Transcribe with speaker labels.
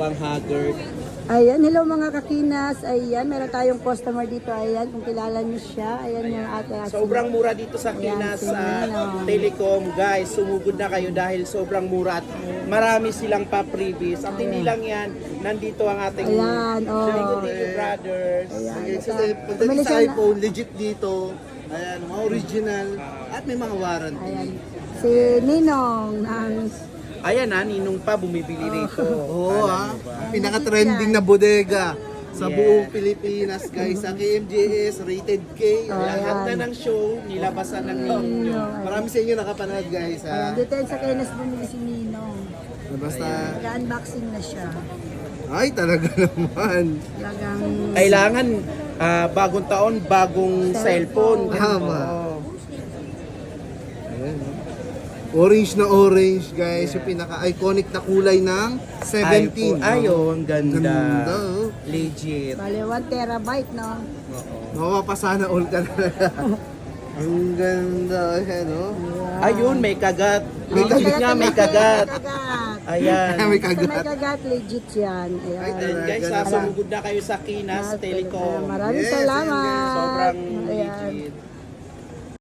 Speaker 1: pang haggard.
Speaker 2: Ayan, hello mga kakinas. Ayan, meron tayong customer dito. Ayan, kung kilala niyo siya. Ayan yung ate.
Speaker 1: Sobrang mura dito sa Kinas Telecom, guys. Sumugod na kayo dahil sobrang mura at marami silang pa-freebies. At hindi lang yan, nandito ang ating
Speaker 2: Ayan,
Speaker 1: brothers.
Speaker 2: Ayan,
Speaker 3: Pagdating sa iPhone, legit dito. Ayan, mga original. At may mga warranty.
Speaker 2: Ayan, si Ninong ng
Speaker 1: Ayan na, ninong pa bumibili rito.
Speaker 3: Oo pinaka-trending na bodega sa buong Pilipinas guys. Sa KMJS, Rated K.
Speaker 1: Lahat na ng show, nilabasan ng ninyo.
Speaker 3: Marami sa inyo nakapanood guys.
Speaker 2: Ayan, dito yan sa Kinas bumili si Ninong.
Speaker 3: Basta,
Speaker 2: Nag-unboxing na siya.
Speaker 3: ay talaga naman.
Speaker 2: Talagang
Speaker 1: Kailangan bagong taon, bagong cellphone.
Speaker 3: Tama.
Speaker 1: Oo.
Speaker 3: Ayan, no? Orange na orange guys. Yung pinaka-iconic na kulay ng 17.
Speaker 1: Ayun, ganda.
Speaker 3: Ganda, oh.
Speaker 1: Legit.
Speaker 2: bale 1 terabyte, no?
Speaker 3: Mapapasana all ka na. Ang ganda. Ayan, no?
Speaker 1: Ayun, may kagat.
Speaker 3: May
Speaker 1: Legit nga, may kagat. Ayan.
Speaker 3: May
Speaker 2: Basta may
Speaker 3: kagat.
Speaker 2: kagat, legit yan. Ayan.
Speaker 1: Ayan guys, sasumugod na kayo sa Kinas Telecom.
Speaker 2: Maraming
Speaker 3: Yes,
Speaker 2: salamat.
Speaker 1: Sobrang
Speaker 2: Ayan.
Speaker 1: legit.